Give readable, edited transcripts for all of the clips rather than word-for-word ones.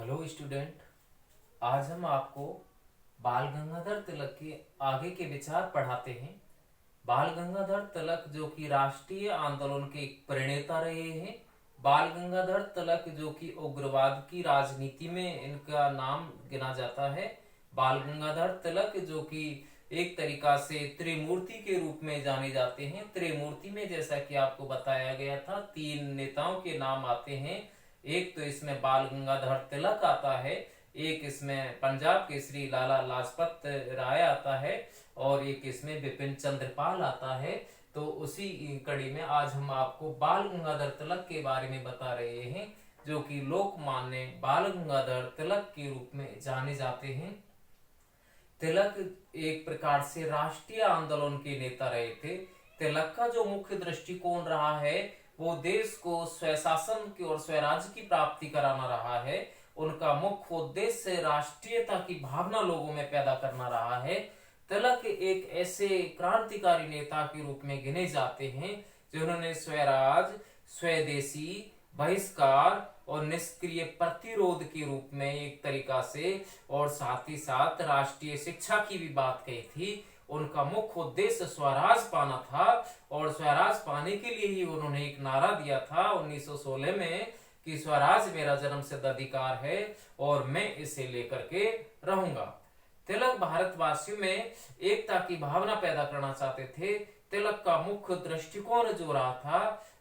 Hello student. आज हम आपको बाल गंगाधर तिलक के आगे के विचार पढ़ाते हैं। बाल गंगाधर तिलक जो कि राष्ट्रीय आंदोलन के एक प्रणेता रहे हैं। बाल गंगाधर तिलक जो कि उग्रवाद की राजनीति में इनका नाम गिना जाता है। बाल गंगाधर तिलक जो कि एक तरीका से त्रिमूर्ति के रूप में जाने जाते हैं। त्रिमूर्ति में जैसा कि आपको बताया गया था, तीन नेताओं के नाम आते हैं। एक तो इसमें बाल गंगाधर तिलक आता है, एक इसमें पंजाब केसरी लाला लाजपत राय आता है और एक इसमें बिपिन चंद्र पाल आता है। तो उसी कड़ी में आज हम आपको बाल गंगाधर तिलक के बारे में बता रहे हैं, जो कि लोकमान्य बाल गंगाधर तिलक के रूप में जाने जाते हैं। तिलक एक प्रकार से राष्ट्रीय आंदोलन के नेता रहे थे। तिलक का जो मुख्य दृष्टिकोण रहा है वो देश को स्वशासन की और स्वराज्य की प्राप्ति कराना रहा है। उनका मुख्य उद्देश्य राष्ट्रीयता की भावना लोगों में पैदा करना रहा है। तिलक एक ऐसे क्रांतिकारी नेता के रूप में गिने जाते हैं जिन्होंने स्वराज, स्वदेशी, बहिष्कार और निष्क्रिय प्रतिरोध के रूप में एक तरीका से और साथ ही साथ राष्ट्रीय शिक्षा की भी बात कही थी। उनका मुख्य उद्देश्य स्वराज पाना था और स्वराज पाने के लिए ही उन्होंने एक नारा दिया था 1916 में कि स्वराज मेरा जन्मसिद्ध अधिकार है और मैं इसे लेकर के रहूंगा। तिलक भारतवासियों में एकता की भावना पैदा करना चाहते थे। तिलक का मुख्य दृष्टिकोण जो रहा था,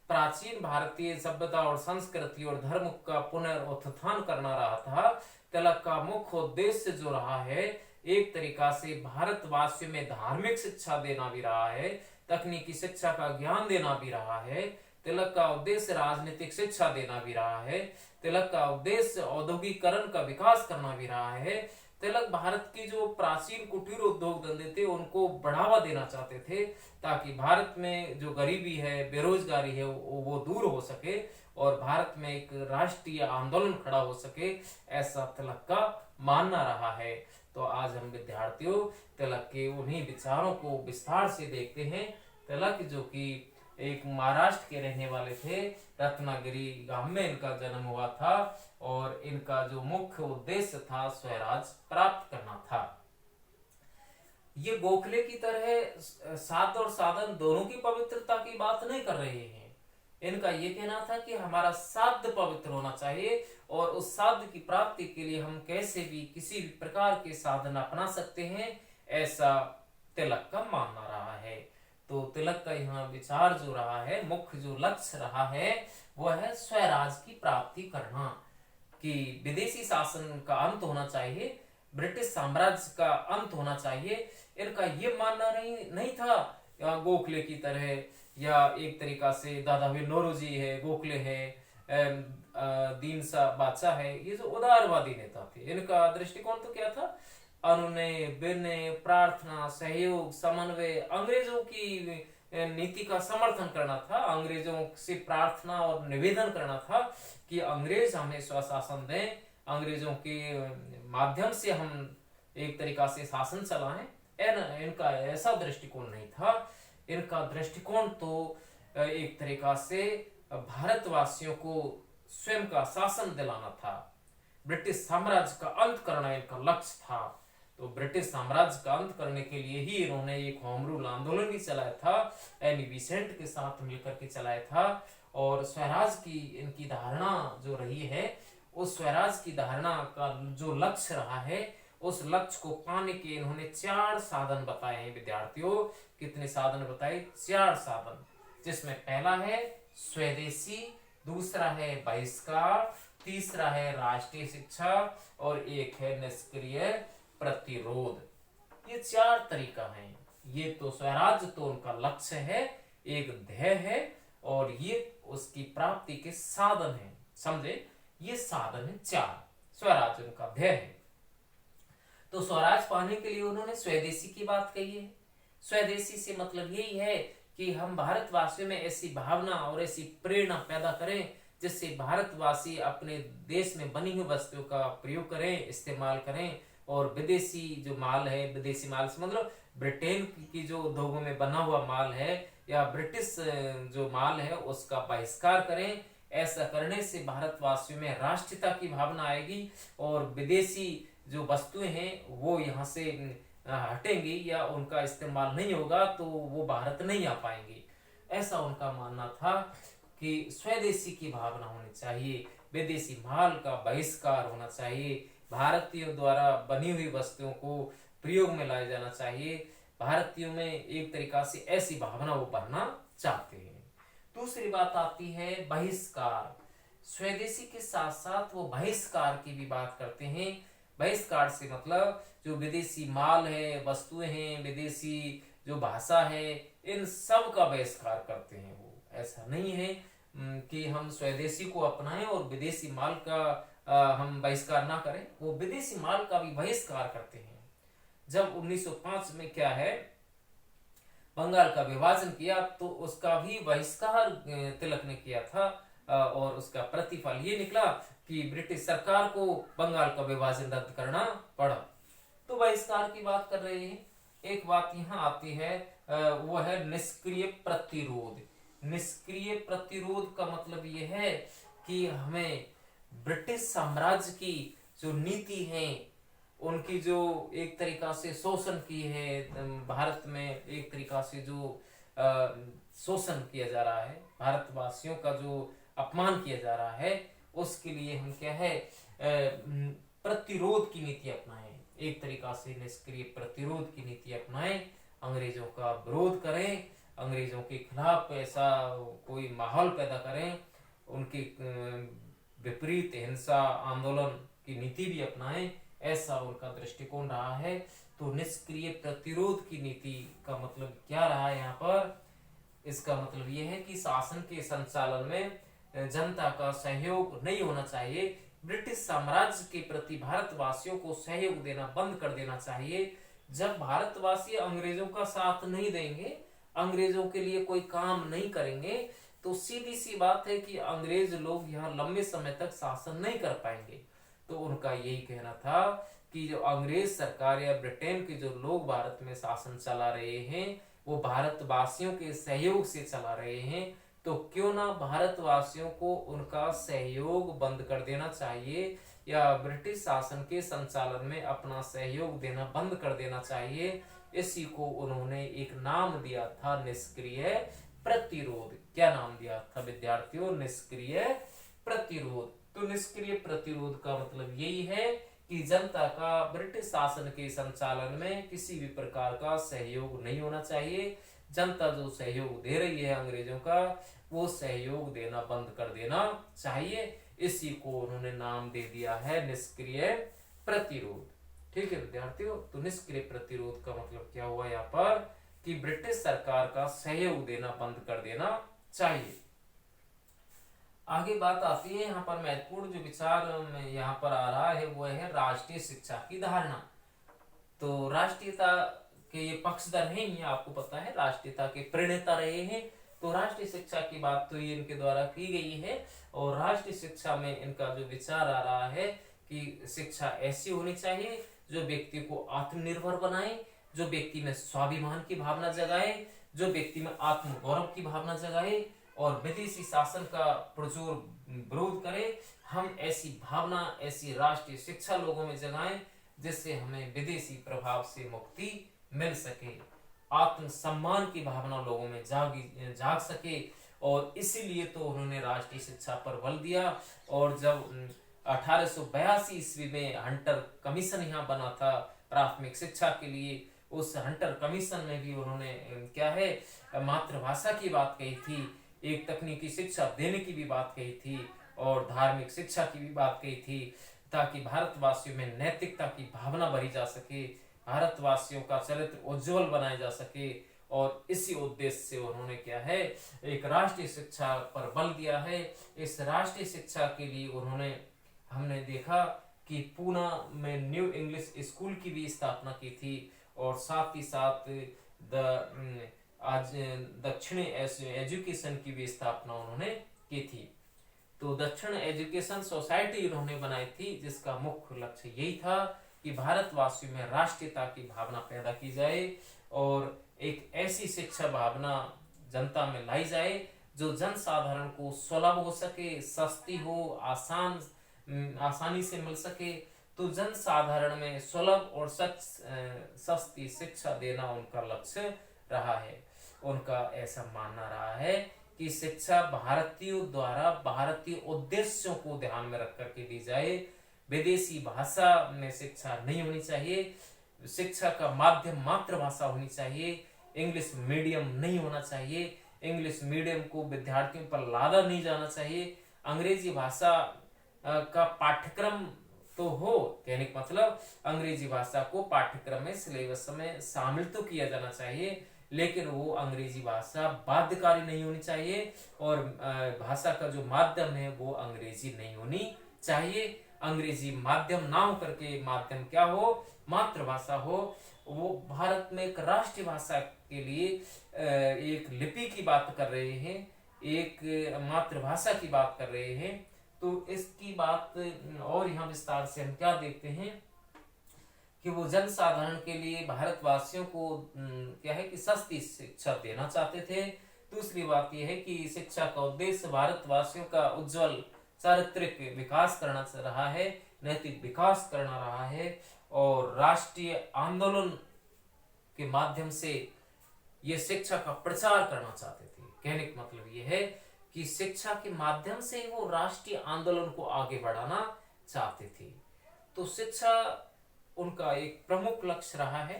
प्राचीन भारतीय सभ्यता और संस्कृति और धर्म का पुनरुत्थान करना रहा था। तिलक का मुख्य उद्देश्य जो रहा है, एक तरीका से भारतवासियों में धार्मिक शिक्षा देना भी रहा है, तकनीकी शिक्षा का ज्ञान देना भी रहा है। तिलक का उद्देश्य राजनीतिक शिक्षा देना भी रहा है। तिलक का उद्देश्य औद्योगिकरण का विकास करना भी रहा है। तिलक भारत की जो प्राचीन कुटीर उद्योग धंधे थे उनको बढ़ावा देना चाहते थे, ताकि भारत में जो गरीबी है, बेरोजगारी है, वो दूर हो सके और भारत में एक राष्ट्रीय आंदोलन खड़ा हो सके, ऐसा तिलक का मानना रहा है। तो आज हम विद्यार्थियों तिलक के उन्हीं विचारों को विस्तार से देखते हैं। तिलक जो कि एक महाराष्ट्र के रहने वाले थे, रत्नागिरी गांव में इनका जन्म हुआ था और इनका जो मुख्य उद्देश्य था स्वराज प्राप्त करना था। ये गोखले की तरह साध और साधन दोनों की पवित्रता की बात नहीं कर रहे हैं। इनका ये कहना था कि हमारा साध्य पवित्र होना चाहिए और उस साध्य की प्राप्ति के लिए हम कैसे भी किसी भी प्रकार के साधन अपना सकते हैं, ऐसा तिलक का मानना रहा है। तो तिलक का यहाँ विचार जो रहा है, मुख्य जो लक्ष्य रहा है वो है स्वराज की प्राप्ति करना, कि विदेशी शासन का अंत होना चाहिए, ब्रिटिश साम्राज्य का अंत होना चाहिए। इनका ये मानना नहीं था गोखले की तरह, या एक तरीका से दादाभाई नौरोजी है, गोखले है, दीन सा बादशाह है, ये जो उदारवादी नेता थे, इनका दृष्टिकोण तो क्या था? अनुनय, विनय, प्रार्थना, सहयोग, समन्वय, अंग्रेजों की नीति का समर्थन करना था। अंग्रेजों से प्रार्थना और निवेदन करना था कि अंग्रेज हमें स्वशासन दें, अंग्रेजों के माध्यम से हम एक तरीका से शासन चलाएं। इनका ऐसा दृष्टिकोण नहीं था। इनका दृष्टिकोण तो एक तरीका से भारतवासियों को स्वयं का शासन दिलाना था। ब्रिटिश साम्राज्य का अंत करना इनका लक्ष्य था। तो ब्रिटिश साम्राज्य का अंत करने के लिए ही इन्होंने एक होम रूल आंदोलन भी चलाया था, एनी बेसेंट के साथ मिलकर के चलाया था। और स्वराज की इनकी धारणा जो रही है, उस स्वराज की धारणा का जो लक्ष्य रहा है, उस लक्ष्य को पाने के इन्होंने 4 साधन बताए हैं विद्यार्थियों। कितने साधन बताए? 4 साधन, जिसमें पहला है स्वदेशी, दूसरा है बहिष्कार, तीसरा है राष्ट्रीय शिक्षा और एक है निष्क्रिय प्रतिरोध। ये 4 तरीका है। ये तो स्वराज तो उनका लक्ष्य है, एक ध्येय है, और ये उसकी प्राप्ति के साधन है। समझे? ये साधन है 4। स्वराज उनका ध्येय है। तो स्वराज पाने के लिए उन्होंने स्वदेशी की बात कही है। स्वदेशी से मतलब यही है कि हम भारतवासियों में ऐसी भावना और ऐसी प्रेरणा पैदा करें जिससे भारतवासी अपने देश में बनी हुई वस्तुओं का प्रयोग करें, इस्तेमाल करें, और विदेशी जो माल है, विदेशी माल से मतलब ब्रिटेन की जो उद्योगों में बना हुआ माल है या ब्रिटिश जो माल है उसका बहिष्कार करें। ऐसा करने से भारतवासियों में राष्ट्रीयता की भावना आएगी और विदेशी जो वस्तुएं हैं वो यहाँ से हटेंगी या उनका इस्तेमाल नहीं होगा, तो वो भारत नहीं आ पाएंगे। ऐसा उनका मानना था कि स्वदेशी की भावना होनी चाहिए, विदेशी माल का बहिष्कार होना चाहिए, भारतीयों द्वारा बनी हुई वस्तुओं को प्रयोग में लाया जाना चाहिए। भारतीयों में एक तरीका से ऐसी भावना वो भरना चाहते हैं। दूसरी बात आती है बहिष्कार। स्वदेशी के साथ साथ वो बहिष्कार की भी बात करते हैं। बहिष्कार से मतलब जो विदेशी माल है, वस्तुएं हैं, विदेशी जो भाषा है, इन सब का बहिष्कार करते हैं वो। ऐसा नहीं है कि हम स्वदेशी को अपनाएं और विदेशी माल का हम बहिष्कार ना करें, वो विदेशी माल का भी बहिष्कार करते हैं। जब 1905 में क्या है बंगाल का विभाजन किया तो उसका भी बहिष्कार तिलक ने किया था और उसका प्रतिफल ये निकला कि ब्रिटिश सरकार को बंगाल का विभाजन रद्द करना पड़ा। तो बहिष्कार की बात कर रहे हैं। एक बात यहाँ आती है वो है निष्क्रिय प्रतिरोध। निष्क्रिय प्रतिरोध का मतलब ये है कि हमें ब्रिटिश साम्राज्य की जो नीति है, उनकी जो एक तरीका से शोषण की है, भारत में एक तरीका से जो शोषण किया जा रहा है, भारतवासियों का जो अपमान किया जा रहा है, उसके लिए हम क्या है प्रतिरोध की नीति अपनाएं। एक तरीका से निष्क्रिय प्रतिरोध की नीति अपनाएं, अंग्रेजों का विरोध करें, अंग्रेजों के खिलाफ ऐसा कोई माहौल पैदा करें, उनके विपरीत हिंसा आंदोलन की नीति भी अपनाएं, ऐसा उनका दृष्टिकोण रहा है। तो निष्क्रिय प्रतिरोध की नीति का मतलब क्या रहा है यहाँ पर? इसका मतलब यह है कि शासन के संचालन में जनता का सहयोग नहीं होना चाहिए। ब्रिटिश साम्राज्य के प्रति भारतवासियों को सहयोग देना बंद कर देना चाहिए। जब भारतवासी अंग्रेजों का साथ नहीं देंगे, अंग्रेजों के लिए कोई काम नहीं करेंगे, तो सीधी सी बात है कि अंग्रेज लोग यहाँ लंबे समय तक शासन नहीं कर पाएंगे। तो उनका यही कहना था कि जो अंग्रेज सरकार या ब्रिटेन के जो लोग भारत में शासन चला रहे हैं वो भारतवासियों के सहयोग से चला रहे हैं, तो क्यों ना भारतवासियों को उनका सहयोग बंद कर देना चाहिए या ब्रिटिश शासन के संचालन में अपना सहयोग देना बंद कर देना चाहिए। इसी को उन्होंने एक नाम दिया था निष्क्रिय प्रतिरोध। क्या नाम दिया था विद्यार्थियों? निष्क्रिय प्रतिरोध। तो निष्क्रिय प्रतिरोध का मतलब यही है कि जनता का ब्रिटिश शासन के संचालन में किसी भी प्रकार का सहयोग नहीं होना चाहिए। जनता जो सहयोग दे रही है अंग्रेजों का, वो सहयोग देना बंद कर देना चाहिए। इसी को उन्होंने नाम दे दिया है निष्क्रिय प्रतिरोध। ठीक है विद्यार्थियों, तो निष्क्रिय प्रतिरोध का मतलब क्या हुआ यहाँ पर कि ब्रिटिश सरकार का सहयोग देना बंद कर देना चाहिए। आगे बात आती है यहाँ पर महत्वपूर्ण जो विचार में यहाँ पर आ रहा है वो है राष्ट्रीय शिक्षा की धारणा। तो राष्ट्रीयता के ये पक्षधर हैं, ये आपको पता है, राष्ट्रीयता के प्रणेता रहे हैं। तो राष्ट्रीय शिक्षा की बात तो ये इनके द्वारा की गई है और राष्ट्रीय शिक्षा में इनका जो विचार आ रहा है कि शिक्षा ऐसी होनी चाहिए जो व्यक्ति को आत्मनिर्भर बनाए, जो व्यक्ति में स्वाभिमान की भावना जगाए, जो व्यक्ति में आत्मगौरव की भावना जगाए और विदेशी शासन का प्रचुर विरोध करे। हम ऐसी भावना, ऐसी राष्ट्रीय शिक्षा लोगों में जगाएं जिससे हमें विदेशी प्रभाव से मुक्ति मिल सके, आत्म सम्मान की भावना लोगों में जाग सके। और इसीलिए तो उन्होंने राष्ट्रीय शिक्षा पर बल दिया। और जब 1882 ईस्वी में हंटर कमीशन यहाँ बना था प्राथमिक शिक्षा के लिए, उस हंटर कमीशन में भी उन्होंने क्या है मातृभाषा की बात कही थी, एक तकनीकी शिक्षा देने की भी बात कही थी और धार्मिक शिक्षा की भी बात कही थी, ताकि भारतवासियों में नैतिकता की भावना भरी जा सके, भारतवासियों का चरित्र उज्जवल बनाया जा सके। और इसी उद्देश्य से उन्होंने क्या है एक राष्ट्रीय शिक्षा पर बल दिया है। इस राष्ट्रीय शिक्षा के लिए उन्होंने, हमने देखा कि पूना में न्यू इंग्लिश स्कूल की भी स्थापना की थी और साथ ही साथ आज दक्षिणी एजुकेशन की भी स्थापना उन्होंने की थी। तो दक्षिण एजुकेशन सोसाइटी उन्होंने बनाई थी जिसका मुख्य लक्ष्य यही था कि भारतवासियों में राष्ट्रीयता की भावना पैदा की जाए और एक ऐसी शिक्षा भावना जनता में लाई जाए जो जन साधारण को सुलभ हो सके, सस्ती हो, आसानी से मिल सके। तो जन साधारण में सुलभ और सस्ती शिक्षा देना उनका लक्ष्य रहा है। उनका ऐसा मानना रहा है कि शिक्षा भारतीयों द्वारा भारतीय उद्देश्यों को ध्यान में रख करके दी जाए। विदेशी भाषा में शिक्षा नहीं होनी चाहिए। शिक्षा का माध्यम मातृभाषा होनी चाहिए। इंग्लिश मीडियम नहीं होना चाहिए। इंग्लिश मीडियम को विद्यार्थियों पर लादा नहीं जाना चाहिए। अंग्रेजी भाषा का पाठ्यक्रम तो हो, कहने का मतलब अंग्रेजी भाषा को पाठ्यक्रम में, सिलेबस में शामिल तो किया जाना चाहिए, लेकिन वो अंग्रेजी भाषा बाध्यकारी नहीं होनी चाहिए। और भाषा का जो माध्यम है वो अंग्रेजी नहीं होनी चाहिए। अंग्रेजी माध्यम ना हो करके माध्यम क्या हो, मातृभाषा हो। वो भारत में एक राष्ट्रीय भाषा के लिए एक लिपि की बात कर रहे हैं, एक मातृभाषा की बात कर रहे हैं। तो इसकी बात और यहाँ विस्तार से हम क्या देखते हैं कि वो जन साधारण के लिए भारतवासियों को क्या है कि सस्ती शिक्षा देना चाहते थे। दूसरी बात यह है कि शिक्षा का उद्देश्य भारतवासियों का उज्जवल चारित्रिक विकास करना रहा है, नैतिक विकास करना रहा है, और राष्ट्रीय आंदोलन के माध्यम से ये शिक्षा का प्रचार करना चाहते थे। कहने का मतलब ये है कि शिक्षा के माध्यम से वो राष्ट्रीय आंदोलन को आगे बढ़ाना चाहते थे। तो शिक्षा उनका एक प्रमुख लक्ष्य रहा है।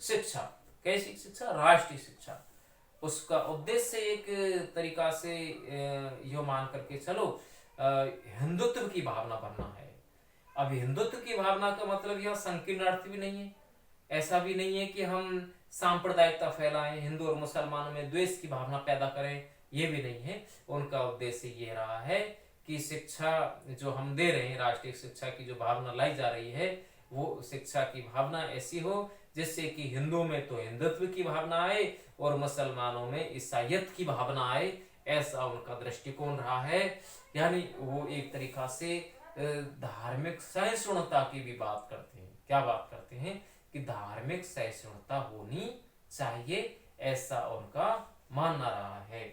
शिक्षा, कैसी शिक्षा? राष्ट्रीय शिक्षा। उसका उद्देश्य एक तरीका से यो मान करके चलो हिंदुत्व की भावना बनना है। अब हिंदुत्व की भावना का मतलब यह संकीर्ण अर्थ भी नहीं है। ऐसा भी नहीं है कि हम सांप्रदायिकता फैलाएं, हिंदू और मुसलमानों में द्वेष की भावना पैदा करें, ये भी नहीं है। उनका उद्देश्य ये रहा है कि शिक्षा जो हम दे रहे हैं, राष्ट्रीय शिक्षा की जो भावना लाई जा रही है, वो शिक्षा की भावना ऐसी हो जिससे कि हिंदुओं में तो हिंदुत्व की भावना आए और मुसलमानों में ईसाइयत की भावना आए। ऐसा उनका दृष्टिकोण रहा है। यानी वो एक तरीका से धार्मिक सहिष्णुता की भी बात करते हैं। क्या बात करते हैं? कि धार्मिक सहिष्णुता होनी चाहिए, ऐसा उनका मानना रहा है।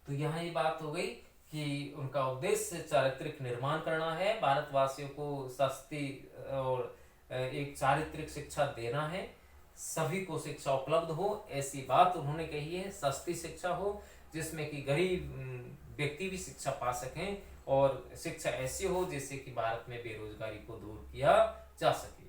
तो यहाँ ये बात हो गई कि उनका उद्देश्य चारित्रिक निर्माण करना है, भारतवासियों को सस्ती और एक चारित्रिक शिक्षा देना है, सभी को शिक्षा उपलब्ध हो, ऐसी बात उन्होंने कही है। सस्ती शिक्षा हो जिसमें कि गरीब व्यक्ति भी शिक्षा पा सकें, और शिक्षा ऐसी हो जिससे कि भारत में बेरोजगारी को दूर किया जा सके।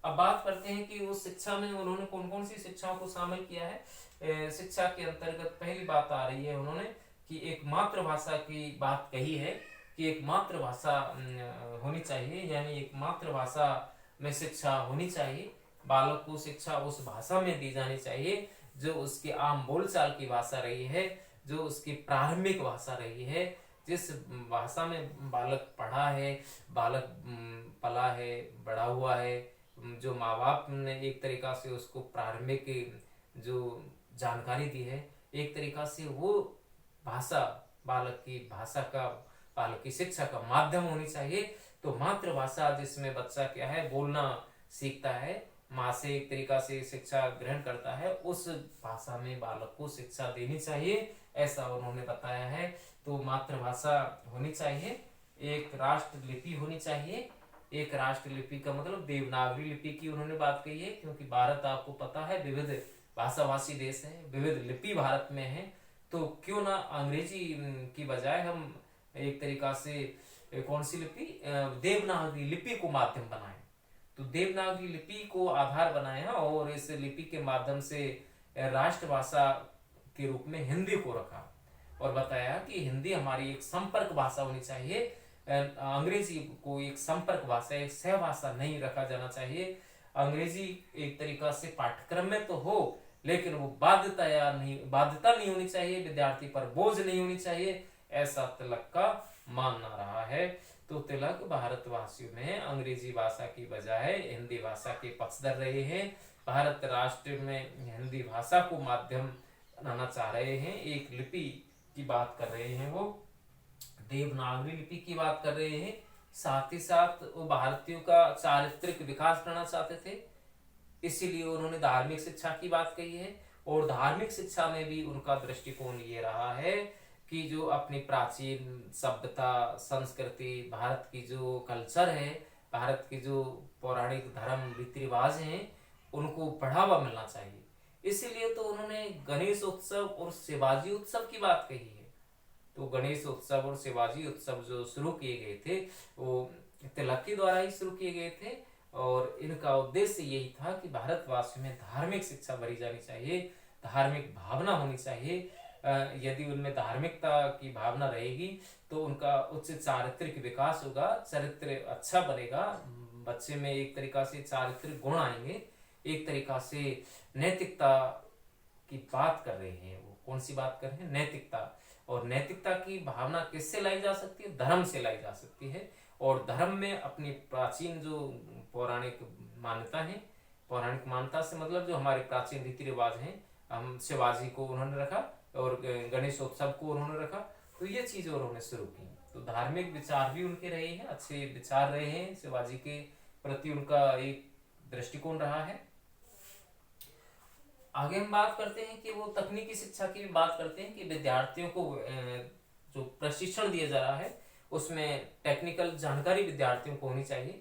अब बात करते हैं कि उस शिक्षा में उन्होंने कौन कौन सी शिक्षाओं को शामिल किया है। शिक्षा के अंतर्गत पहली बात आ रही है उन्होंने कि एक मातृभाषा की बात कही है कि एक मातृभाषा होनी चाहिए, यानी एक मातृभाषा में शिक्षा होनी चाहिए। बालक को शिक्षा उस भाषा में दी जानी चाहिए जो उसकी आम बोलचाल की भाषा रही है, जो उसकी प्रारंभिक भाषा रही है, जिस भाषा में बालक पढ़ा है, बालक पला है, बड़ा हुआ है, जो माँ बाप ने एक तरीका से उसको प्रारंभिक जो जानकारी दी है, एक तरीका से वो भाषा बालक की भाषा का, बालक की शिक्षा का माध्यम होनी चाहिए। तो मातृभाषा जिसमें बच्चा क्या है, बोलना सीखता है, माँ से एक तरीका से शिक्षा ग्रहण करता है, उस भाषा में बालक को शिक्षा देनी चाहिए, ऐसा उन्होंने बताया है। तो मातृभाषा होनी चाहिए, एक राष्ट्र लिपि होनी चाहिए। एक राष्ट्र लिपि का मतलब देवनागरी लिपि की उन्होंने बात कही है, क्योंकि भारत आपको पता है विविध भाषाभाषी देश है, विविध लिपि भारत में है। तो क्यों ना अंग्रेजी की बजाय हम एक तरीका से कौन सी लिपि, देवनागरी लिपि को माध्यम बनाएं। तो देवनागरी लिपि को आधार बनाया और इस लिपि के माध्यम से राष्ट्रभाषा के रूप में हिंदी को रखा, और बताया कि हिंदी हमारी एक संपर्क भाषा होनी चाहिए। अंग्रेजी को एक संपर्क भाषा, एक सहभाषा नहीं रखा जाना चाहिए। अंग्रेजी एक तरीका से पाठ्यक्रम में तो हो, लेकिन वो बाध्यता नहीं होनी चाहिए, विद्यार्थी पर बोझ नहीं होनी चाहिए, ऐसा तिलक का मानना रहा है। तो तिलक भारतवासियों में अंग्रेजी भाषा की बजाय हिंदी भाषा के पक्षधर रहे हैं। भारत राष्ट्र में हिंदी भाषा को माध्यम बनाना चाह रहे हैं, एक लिपि की बात कर रहे हैं, वो देवनागरी लिपि की बात कर रहे हैं। साथ ही साथ वो भारतीयों का चारित्रिक विकास करना चाहते थे, इसीलिए उन्होंने धार्मिक शिक्षा की बात कही है। और धार्मिक शिक्षा में भी उनका दृष्टिकोण ये रहा है कि जो अपनी प्राचीन सभ्यता, संस्कृति, भारत की जो कल्चर है, भारत के जो पौराणिक धर्म रीति रिवाज हैं, उनको बढ़ावा मिलना चाहिए। इसीलिए तो उन्होंने गणेश उत्सव और शिवाजी उत्सव की बात कही है। तो गणेश उत्सव और शिवाजी उत्सव जो शुरू किए गए थे वो तिलक के द्वारा ही शुरू किए गए थे, और इनका उद्देश्य यही था कि भारतवासियों में धार्मिक शिक्षा भरी जानी चाहिए, धार्मिक भावना होनी चाहिए। यदि उनमें धार्मिकता की भावना रहेगी तो उनका उच्च चारित्रिक विकास होगा, चरित्र अच्छा बनेगा, बच्चे में एक तरीका से चारित्रिक गुण आएंगे, एक तरीका से नैतिकता की बात कर रहे हैं। वो कौन सी बात कर रहे हैं? नैतिकता। और नैतिकता की भावना किससे लाई जा सकती है? धर्म से लाई जा सकती है। और धर्म में अपनी प्राचीन जो पौराणिक मान्यता है, पौराणिक मान्यता से मतलब जो हमारे प्राचीन रीति रिवाज हैं, हम शिवाजी को उन्होंने रखा और गणेशोत्सव को उन्होंने रखा, तो ये चीजें उन्होंने शुरू की। तो धार्मिक विचार भी उनके रहे हैं, अच्छे विचार रहे हैं, शिवाजी के प्रति उनका एक दृष्टिकोण रहा है। आगे हम बात करते हैं कि वो तकनीकी शिक्षा की भी बात करते हैं कि विद्यार्थियों को जो प्रशिक्षण दिया जा रहा है उसमें टेक्निकल जानकारी विद्यार्थियों को होनी चाहिए,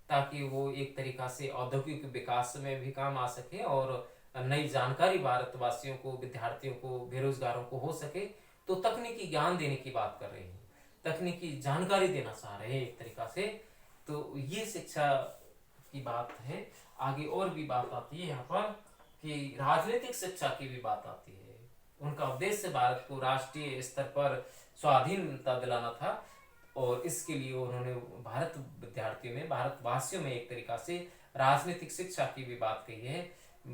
ताकि वो एक तरीका से औद्योगिक विकास में भी काम आ सके और नई जानकारी भारतवासियों को, विद्यार्थियों को, बेरोजगारों को हो सके। तो तकनीकी ज्ञान देने की बात कर रहे हैं, तकनीकी जानकारी देना चाह रहे हैं एक तरीका से। तो ये शिक्षा की बात है। आगे और भी बात आती है यहाँ पर कि राजनीतिक शिक्षा की भी बात आती है। उनका उद्देश्य भारत को राष्ट्रीय स्तर पर स्वाधीनता दिलाना था, और इसके लिए उन्होंने भारत विद्यार्थियों में, भारतवासियों में एक तरीका से राजनीतिक शिक्षा की भी बात कही है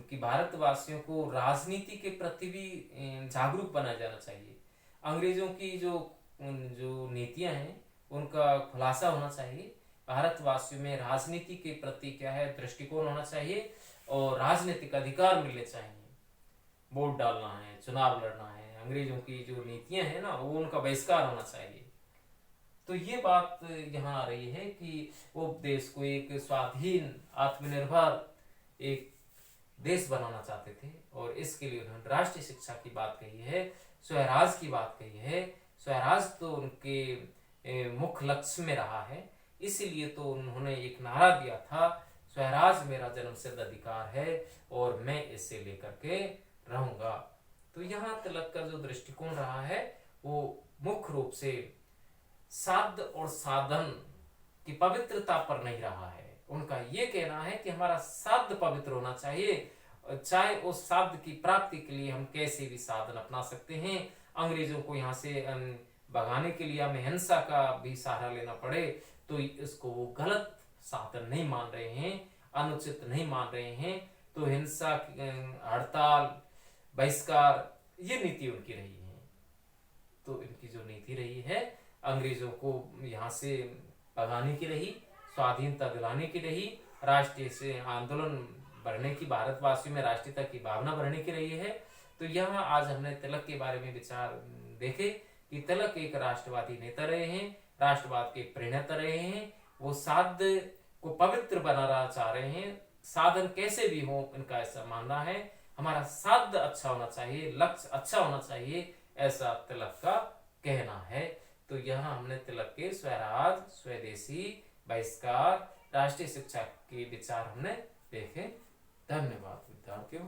कि भारतवासियों को राजनीति के प्रति भी जागरूक बनाया जाना चाहिए। अंग्रेजों की जो नीतियां हैं उनका खुलासा होना चाहिए। भारतवासियों में राजनीति के प्रति क्या है दृष्टिकोण होना चाहिए, और राजनीतिक अधिकार मिलने चाहिए। वोट डालना है, चुनाव लड़ना है, अंग्रेजों की जो नीतियां हैं ना वो उनका बहिष्कार होना चाहिए। तो ये बात यहाँ आ रही है कि वो देश को एक स्वाधीन, आत्मनिर्भर एक देश बनाना चाहते थे, और इसके लिए उन्होंने राष्ट्रीय शिक्षा की बात कही है, स्वराज की बात कही है। स्वराज तो उनके मुख्य लक्ष्य में रहा है, इसीलिए तो उन्होंने एक नारा दिया था, स्वराज मेरा जन्मसिद्ध अधिकार है और मैं इसे लेकर के रहूंगा। तो यहाँ तिलक का जो दृष्टिकोण रहा है वो मुख्य रूप से साध और साधन की पवित्रता पर नहीं रहा है। उनका ये कहना है कि हमारा साध पवित्र होना चाहिए, चाहे उस साध की प्राप्ति के लिए हम कैसे भी साधन अपना सकते हैं। अंग्रेजों को यहाँ से भगाने के लिए हमें हिंसा का भी सहारा लेना पड़े तो इसको वो गलत साधन नहीं मान रहे हैं, अनुचित नहीं मान रहे हैं। तो हिंसा, हड़ताल, बहिष्कार, ये नीति उनकी रही है। तो इनकी जो नीति रही है अंग्रेजों को यहाँ से भगाने की रही, स्वाधीनता दिलाने की रही, राष्ट्रीय से आंदोलन बढ़ने की, भारतवासियों में राष्ट्रीयता की भावना बढ़ने की रही है। तो यहाँ आज हमने तिलक के बारे में विचार देखे कि तिलक एक राष्ट्रवादी नेता रहे हैं, राष्ट्रवाद के प्रणेता रहे हैं। वो साध को पवित्र बनाना चाह रहे हैं, साधन कैसे भी हो इनका ऐसा मानना है। हमारा साध अच्छा होना चाहिए, लक्ष्य अच्छा होना चाहिए, ऐसा तिलक का कहना है। तो यहाँ हमने तिलक के स्वराज, स्वदेशी, बहिष्कार, राष्ट्रीय शिक्षा के विचार हमने देखे। धन्यवाद विद्यार्थियों।